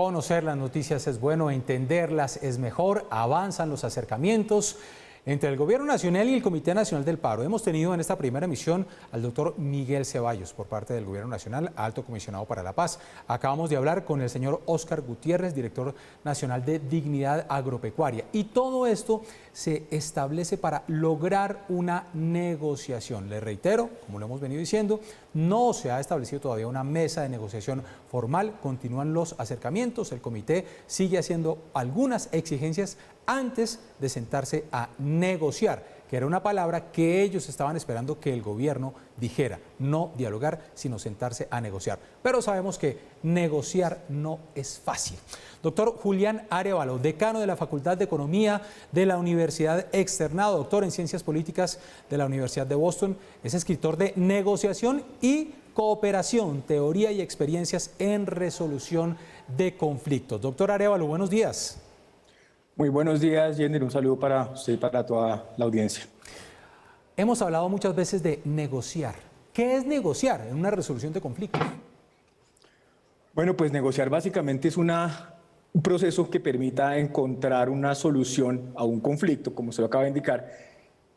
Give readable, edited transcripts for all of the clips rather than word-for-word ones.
Conocer las noticias es bueno, entenderlas es mejor, avanzan los acercamientos entre el Gobierno Nacional y el Comité Nacional del Paro. Hemos tenido en esta primera emisión al doctor Miguel Ceballos por parte del Gobierno Nacional, alto comisionado para la paz. Acabamos de hablar con el señor Óscar Gutiérrez, director nacional de Dignidad Agropecuaria. Y todo esto se establece para lograr una negociación. Le reitero, como lo hemos venido diciendo, no se ha establecido todavía una mesa de negociación formal, continúan los acercamientos, el comité sigue haciendo algunas exigencias antes de sentarse a negociar, que era una palabra que ellos estaban esperando que el gobierno dijera, no dialogar, sino sentarse a negociar. Pero sabemos que negociar no es fácil. Doctor Julián Arévalo, decano de la Facultad de Economía de la Universidad Externado, doctor en Ciencias Políticas de la Universidad de Boston, es escritor de Negociación y Cooperación, Teoría y Experiencias en Resolución de Conflictos. Doctor Arévalo, buenos días. Muy buenos días, Jenner. Un saludo para usted y para toda la audiencia. Hemos hablado muchas veces de negociar. ¿Qué es negociar en una resolución de conflictos? Bueno, pues negociar básicamente es un proceso que permita encontrar una solución a un conflicto, como se lo acaba de indicar,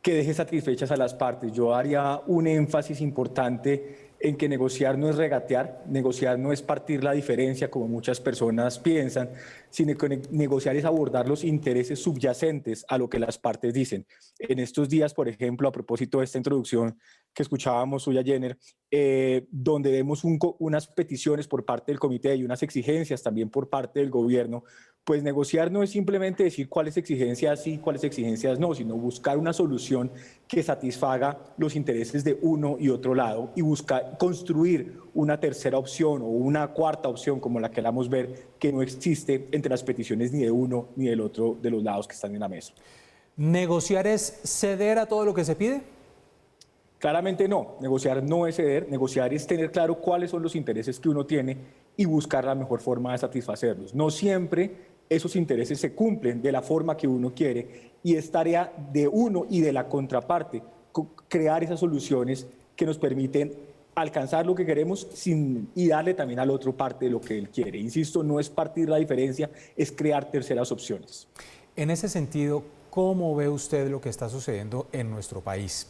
que deje satisfechas a las partes. Yo haría un énfasis importante en que negociar no es regatear, negociar no es partir la diferencia como muchas personas piensan, sino que negociar es abordar los intereses subyacentes a lo que las partes dicen. En estos días, por ejemplo, a propósito de esta introducción que escuchábamos suya, Jenner, donde vemos unas peticiones por parte del comité y unas exigencias también por parte del gobierno, pues negociar no es simplemente decir cuáles exigencias sí, cuáles exigencias no, sino buscar una solución que satisfaga los intereses de uno y otro lado y buscar construir una tercera opción o una cuarta opción, como la queramos ver, que no existe entre las peticiones ni de uno ni del otro de los lados que están en la mesa. ¿Negociar es ceder a todo lo que se pide? Claramente no, negociar no es ceder, negociar es tener claro cuáles son los intereses que uno tiene y buscar la mejor forma de satisfacerlos. No siempre esos intereses se cumplen de la forma que uno quiere y es tarea de uno y de la contraparte crear esas soluciones que nos permiten alcanzar lo que queremos y darle también al otro parte de lo que él quiere. Insisto, no es partir la diferencia, es crear terceras opciones. En ese sentido, ¿cómo ve usted lo que está sucediendo en nuestro país?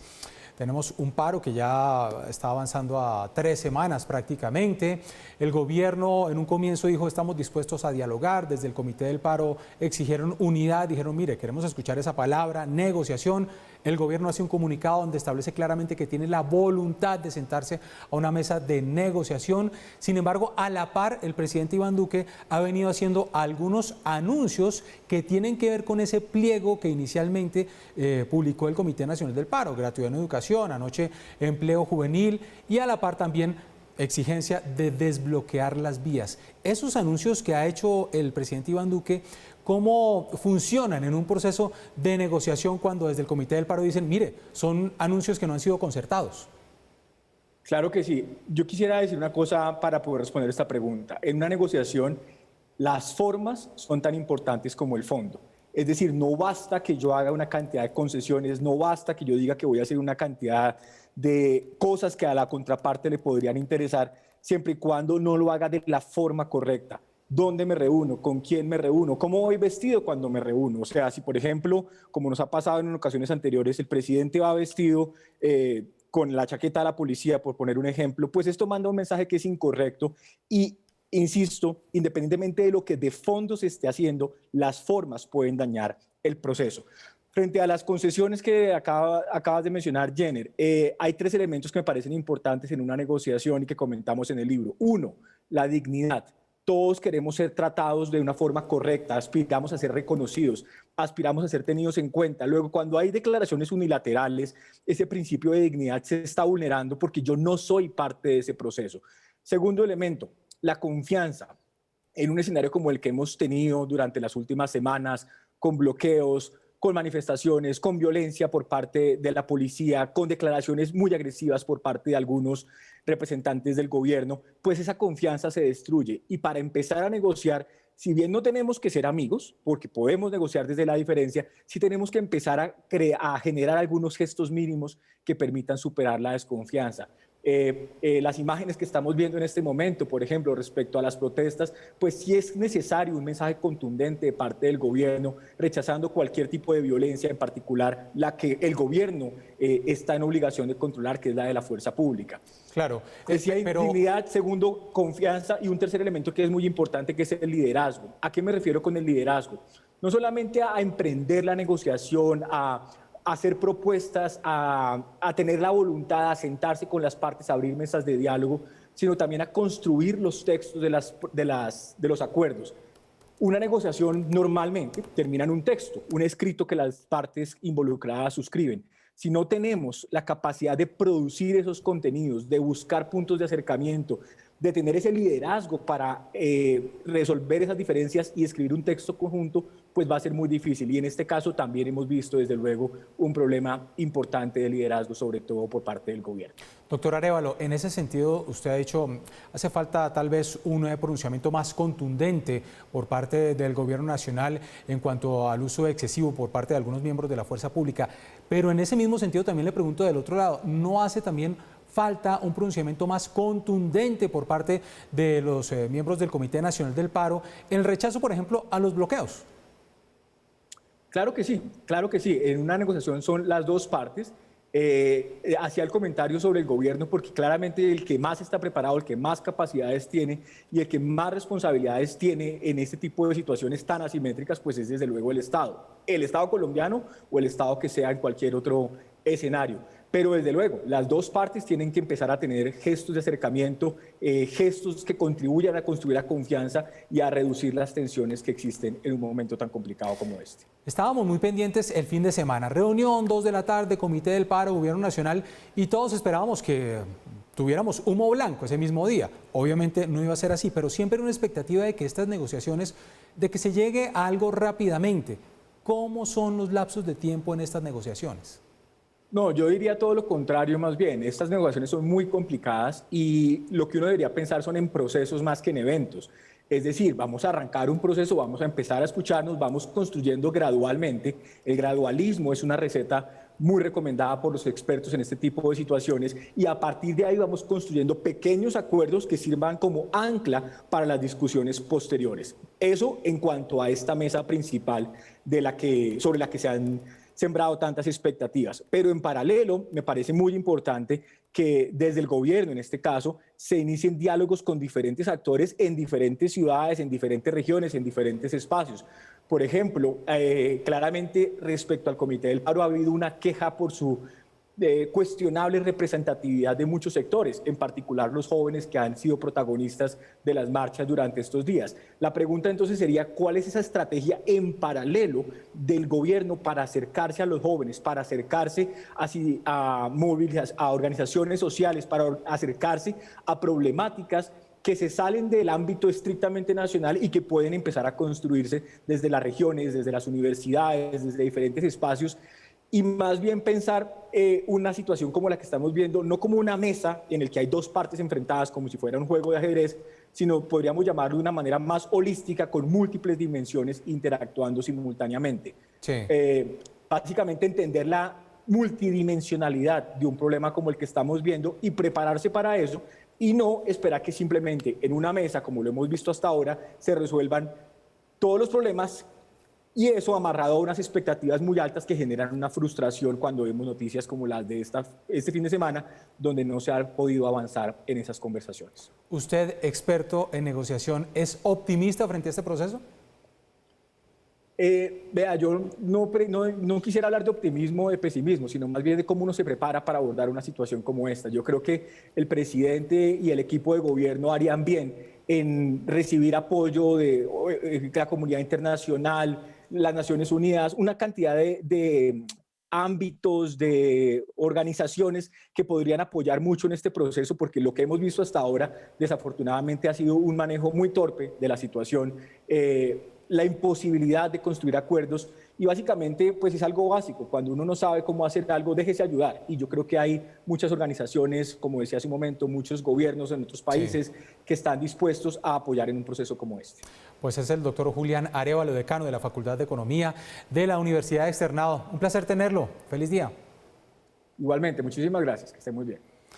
Tenemos un paro que ya está avanzando a 3 semanas prácticamente. El gobierno en un comienzo dijo estamos dispuestos a dialogar. Desde el Comité del Paro exigieron unidad, dijeron mire, queremos escuchar esa palabra, negociación. El gobierno hace un comunicado donde establece claramente que tiene la voluntad de sentarse a una mesa de negociación. Sin embargo, a la par, el presidente Iván Duque ha venido haciendo algunos anuncios que tienen que ver con ese pliego que inicialmente publicó el Comité Nacional del Paro, gratuidad en educación, anoche empleo juvenil y a la par también exigencia de desbloquear las vías. Esos anuncios que ha hecho el presidente Iván Duque, ¿cómo funcionan en un proceso de negociación cuando desde el Comité del Paro dicen, mire, son anuncios que no han sido concertados? Claro que sí. Yo quisiera decir una cosa para poder responder esta pregunta. En una negociación, las formas son tan importantes como el fondo. Es decir, no basta que yo haga una cantidad de concesiones, no basta que yo diga que voy a hacer una cantidad de cosas que a la contraparte le podrían interesar, siempre y cuando no lo haga de la forma correcta. ¿Dónde me reúno? ¿Con quién me reúno? ¿Cómo voy vestido cuando me reúno? O sea, si por ejemplo, como nos ha pasado en ocasiones anteriores, el presidente va vestido con la chaqueta de la policía, por poner un ejemplo, pues esto manda un mensaje que es incorrecto y insisto, independientemente de lo que de fondo se esté haciendo, las formas pueden dañar el proceso. Frente a las concesiones que acabas de mencionar, Jenner, hay 3 elementos que me parecen importantes en una negociación y que comentamos en el libro. 1, la dignidad. Todos queremos ser tratados de una forma correcta, aspiramos a ser reconocidos, aspiramos a ser tenidos en cuenta. Luego, cuando hay declaraciones unilaterales, ese principio de dignidad se está vulnerando porque yo no soy parte de ese proceso. Segundo elemento, la confianza. En un escenario como el que hemos tenido durante las últimas semanas, con bloqueos, con manifestaciones, con violencia por parte de la policía, con declaraciones muy agresivas por parte de algunos representantes del gobierno, pues esa confianza se destruye. Y para empezar a negociar, si bien no tenemos que ser amigos, porque podemos negociar desde la diferencia, sí tenemos que empezar a generar algunos gestos mínimos que permitan superar la desconfianza. las imágenes que estamos viendo en este momento, por ejemplo, respecto a las protestas, pues sí es necesario un mensaje contundente de parte del gobierno, rechazando cualquier tipo de violencia, en particular la que el gobierno está en obligación de controlar, que es la de la fuerza pública. Claro, Decía dignidad, segundo, confianza, y un tercer elemento que es muy importante, que es el liderazgo. ¿A qué me refiero con el liderazgo? No solamente a emprender la negociación, a hacer propuestas, a tener la voluntad, a sentarse con las partes, a abrir mesas de diálogo, sino también a construir los textos de los acuerdos. Una negociación normalmente termina en un texto, un escrito que las partes involucradas suscriben. Si no tenemos la capacidad de producir esos contenidos, de buscar puntos de acercamiento, de tener ese liderazgo para resolver esas diferencias y escribir un texto conjunto, pues va a ser muy difícil. Y en este caso también hemos visto, desde luego, un problema importante de liderazgo, sobre todo por parte del gobierno. Doctor Arévalo, en ese sentido, usted ha dicho, hace falta tal vez un pronunciamiento más contundente por parte del gobierno nacional en cuanto al uso excesivo por parte de algunos miembros de la fuerza pública. Pero en ese mismo sentido también le pregunto del otro lado, ¿no hace también falta un pronunciamiento más contundente por parte de los miembros del Comité Nacional del Paro en el rechazo, por ejemplo, a los bloqueos? Claro que sí, claro que sí. En una negociación son las dos partes. Hacía el comentario sobre el gobierno porque claramente el que más está preparado, el que más capacidades tiene y el que más responsabilidades tiene en este tipo de situaciones tan asimétricas, pues es desde luego el Estado colombiano o el Estado que sea en cualquier otro escenario. Pero desde luego, las dos partes tienen que empezar a tener gestos de acercamiento, gestos que contribuyan a construir la confianza y a reducir las tensiones que existen en un momento tan complicado como este. Estábamos muy pendientes el fin de semana, reunión 2 de la tarde, Comité del Paro, Gobierno Nacional, y todos esperábamos que tuviéramos humo blanco ese mismo día. Obviamente no iba a ser así, pero siempre una expectativa de que estas negociaciones, de que se llegue a algo rápidamente. ¿Cómo son los lapsos de tiempo en estas negociaciones? No, yo diría todo lo contrario más bien. Estas negociaciones son muy complicadas y lo que uno debería pensar son en procesos más que en eventos. Es decir, vamos a arrancar un proceso, vamos a empezar a escucharnos, vamos construyendo gradualmente. El gradualismo es una receta muy recomendada por los expertos en este tipo de situaciones y a partir de ahí vamos construyendo pequeños acuerdos que sirvan como ancla para las discusiones posteriores. Eso en cuanto a esta mesa principal sobre la que se han sembrado tantas expectativas. Pero en paralelo, me parece muy importante que desde el gobierno, en este caso, se inicien diálogos con diferentes actores en diferentes ciudades, en diferentes regiones, en diferentes espacios. Por ejemplo, claramente respecto al Comité del Paro ha habido una queja por su cuestionable representatividad de muchos sectores, en particular los jóvenes que han sido protagonistas de las marchas durante estos días. La pregunta entonces sería, ¿cuál es esa estrategia en paralelo del gobierno para acercarse a los jóvenes, para acercarse a organizaciones sociales, para acercarse a problemáticas que se salen del ámbito estrictamente nacional y que pueden empezar a construirse desde las regiones, desde las universidades, desde diferentes espacios? Y más bien pensar una situación como la que estamos viendo, no como una mesa en la que hay dos partes enfrentadas como si fuera un juego de ajedrez, sino podríamos llamarlo de una manera más holística, con múltiples dimensiones interactuando simultáneamente. Sí. Básicamente entender la multidimensionalidad de un problema como el que estamos viendo y prepararse para eso y no esperar que simplemente en una mesa, como lo hemos visto hasta ahora, se resuelvan todos los problemas. Y eso amarrado a unas expectativas muy altas que generan una frustración cuando vemos noticias como las de este fin de semana, donde no se ha podido avanzar en esas conversaciones. Usted, experto en negociación, ¿es optimista frente a este proceso? Vea, yo no quisiera hablar de optimismo o de pesimismo, sino más bien de cómo uno se prepara para abordar una situación como esta. Yo creo que el presidente y el equipo de gobierno harían bien en recibir apoyo de la comunidad internacional, las Naciones Unidas, una cantidad de ámbitos, de organizaciones que podrían apoyar mucho en este proceso, porque lo que hemos visto hasta ahora, desafortunadamente, ha sido un manejo muy torpe de la situación, la imposibilidad de construir acuerdos y básicamente pues es algo básico. Cuando uno no sabe cómo hacer algo, déjese ayudar. Y yo creo que hay muchas organizaciones, como decía hace un momento, muchos gobiernos en otros países que están dispuestos a apoyar en un proceso como este. Pues es el doctor Julián Arévalo, decano de la Facultad de Economía de la Universidad Externado. Un placer tenerlo. Feliz día. Igualmente, muchísimas gracias. Que esté muy bien.